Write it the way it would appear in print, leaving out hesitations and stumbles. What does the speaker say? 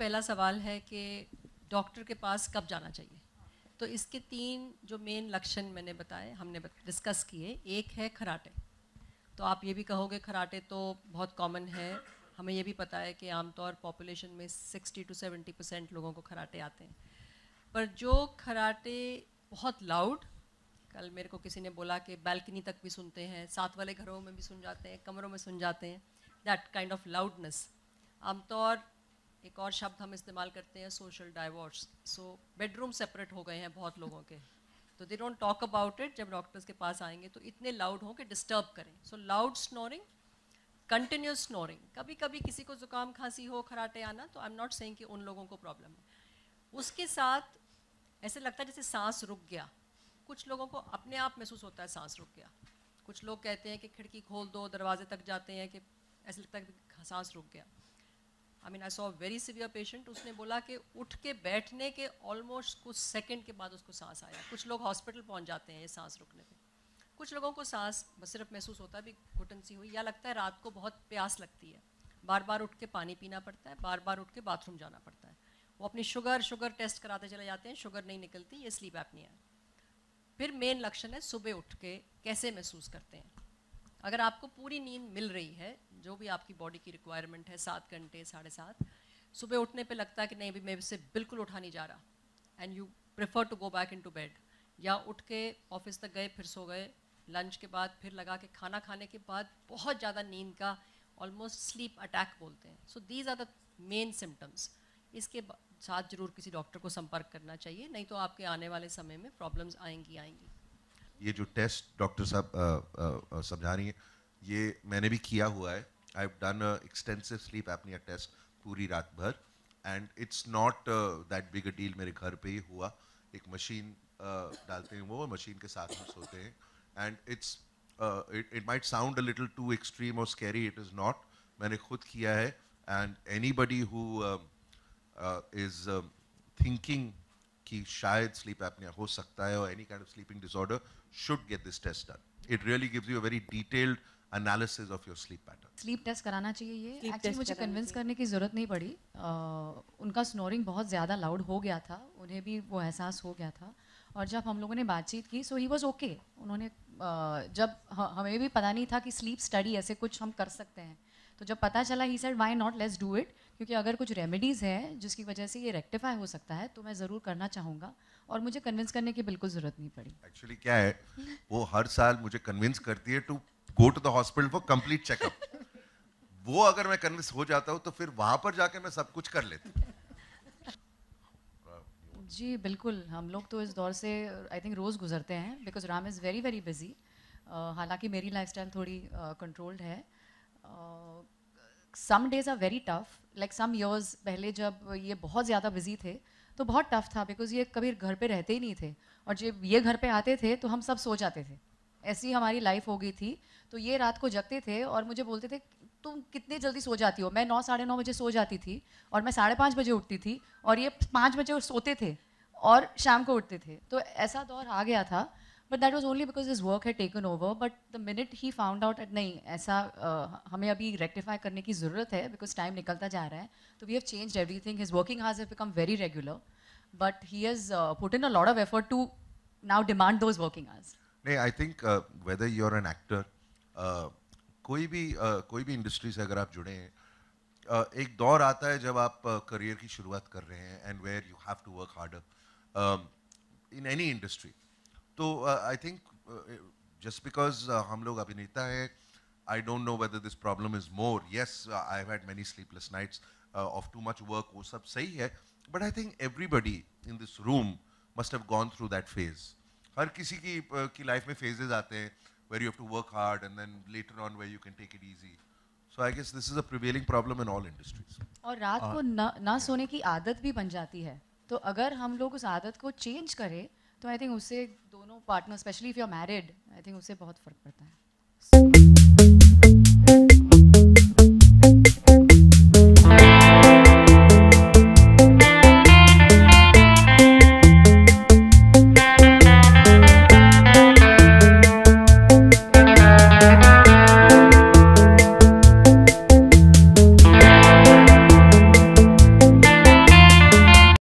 पहला सवाल है कि डॉक्टर के पास कब जाना चाहिए। तो इसके 3 जो मेन लक्षण मैंने बताए, हमने डिस्कस किए। एक है खराटे। तो आप ये भी कहोगे खराटे तो बहुत कॉमन है, हमें ये भी पता है कि आमतौर पॉपुलेशन में 60 to 70% लोगों को खराटे आते हैं। पर जो खराटे बहुत लाउड, कल मेरे को किसी ने बोला कि बालकनी तक भी सुनते हैं, साथ वाले घरों में भी सुन जाते हैं, कमरों में सुन जाते हैं, दैट काइंड ऑफ लाउडनेस, आमतौर एक और शब्द हम इस्तेमाल करते हैं सोशल डाइवोर्स। सो बेडरूम सेपरेट हो गए हैं बहुत लोगों के, तो they don't talk about it. जब डॉक्टर्स के पास आएंगे तो इतने लाउड हो कि डिस्टर्ब करें। सो लाउड स्नोरिंग, कंटिन्यूस स्नोरिंग। कभी कभी किसी को जुकाम खांसी हो, खराटे आना, तो आई एम नॉट सेइंग कि उन लोगों को प्रॉब्लम है। उसके साथ ऐसे लगता है जैसे सांस रुक गया। कुछ लोगों को अपने आप महसूस होता है सांस रुक गया। कुछ लोग कहते हैं कि खिड़की खोल दो, दरवाजे तक जाते हैं कि ऐसे लगता है कि सांस रुक गया। I mean I saw very severe patient, उसने बोला कि उठ के बैठने के ऑलमोस्ट कुछ सेकंड के बाद उसको सांस आया। कुछ लोग हॉस्पिटल पहुंच जाते हैं ये सांस रुकने पे। कुछ लोगों को सांस बस सिर्फ महसूस होता है भी घुटन सी हुई, या लगता है रात को बहुत प्यास लगती है, बार बार उठ के पानी पीना पड़ता है, बार बार उठ के बाथरूम जाना पड़ता है। वो अपनी शुगर टेस्ट कराते चले जाते हैं, शुगर नहीं निकलती, ये स्लीप एपनिया है। फिर मेन लक्षण है सुबह उठ के कैसे महसूस करते हैं। अगर आपको पूरी नींद मिल रही है, जो भी आपकी बॉडी की रिक्वायरमेंट है, 7 घंटे 7.5, सुबह उठने पे लगता है कि नहीं, भी मेरे से बिल्कुल उठा नहीं जा रहा, and you prefer to go back into bed, या उठ के ऑफिस तक गए फिर सो गए, लंच के बाद फिर लगा के खाना खाने के बाद बहुत ज़्यादा नींद का, ऑलमोस्ट स्लीप अटैक बोलते हैं। So these are the main symptoms. इसके साथ ज़रूर किसी डॉक्टर को संपर्क करना चाहिए, नहीं तो आपके आने वाले समय में प्रॉब्लम्स आएंगी। ये जो टेस्ट डॉक्टर साहब समझा रही हैं, ये मैंने भी किया हुआ है। I have done a extensive sleep apnea test पूरी रात भर, and it's not that big a deal. मेरे घर पे ही हुआ, एक मशीन डालते हैं, वो मशीन के साथ हम सोते हैं, and it might sound a little too extreme और स्कैरी, इट इज़ नॉट। मैंने खुद किया है, and anybody who is thinking कि शायद स्लीप एपनिया हो सकता है और any kind of sleeping disorder should get this test done. It really gives you a very detailed analysis of your sleep pattern. Sleep test कराना चाहिए। ये actually मुझे कन्विंस करने की ज़रूरत नहीं पड़ी। उनका स्नोरिंग बहुत ज़्यादा लाउड हो गया था, उन्हें भी वो एहसास हो गया था, और जब हम लोगों ने बातचीत की सो ही वाज ओके। उन्होंने जब हमें भी पता नहीं था कि स्लीप स्टडी ऐसे कुछ हम कर सकते हैं, तो जब पता चला he said why not, let's do it, क्योंकि अगर कुछ रेमेडीज़ हैं जिसकी वजह से ये रेक्टिफाई हो सकता है तो मैं ज़रूर करना चाहूँगा, और मुझे कन्विंस करने की बिल्कुल ज़रूरत नहीं पड़ी। एक्चुअली क्या है, वो हर साल मुझे कन्विंस करती है to go to the hospital for complete checkup. वो अगर मैं कन्विंस हो जाता हूँ तो फिर वहां पर जाके मैं सब कुछ कर लेता हूँ। जी बिल्कुल, हम लोग तो इस दौर से आई थिंक रोज़ गुजरते हैं, because Ram is very very busy. हालांकि मेरी लाइफस्टाइल थोड़ी कंट्रोल्ड है। Some days are very tough, like some years पहले जब ये बहुत ज़्यादा बिजी थे तो बहुत टफ था, बिकॉज ये कभी घर पे रहते ही नहीं थे, और जब ये घर पे आते थे तो हम सब सो जाते थे। ऐसी हमारी लाइफ हो गई थी। तो ये रात को जगते थे और मुझे बोलते थे तुम कितनी जल्दी सो जाती हो। मैं 9 साढ़े 9 बजे सो जाती थी और मैं 5:30 बजे उठती थी, और ये 5 बजे सोते थे और शाम को उठते थे। तो ऐसा दौर आ गया था, but that was only because his work had taken over. But the minute he found out नहीं, ऐसा हमें अभी रेक्टिफाई करने की ज़रूरत है, बिकॉज टाइम निकलता जा रहा है। तो we have changed everything. His working hours have become very regular, but he has put in a lot of effort to now demand those working hours. नहीं, I think whether you're an actor, कोई भी industry से अगर आप जुड़े हैं, एक दौर आता है जब आप करियर की शुरुआत कर रहे हैं, and where you have to work harder in any industry. तो आई थिंक जस्ट बिकॉज हम लोग अभिनेता हैं, I don't know whether this problem is more. Yes, I've had many sleepless nights of too much work. वो सब सही है, but I think everybody in this room must have gone through that phase. हर किसी की life में phases आते हैं where you have to work hard, and then later on where you can take it easy. So I guess this is a prevailing problem in all industries. और रात को ना सोने की आदत भी बन जाती है। तो अगर हम लोग उस आदत को चेंज करें तो आई थिंक उससे दोनों partner, especially if you are married, I think उससे बहुत फर्क पड़ता है।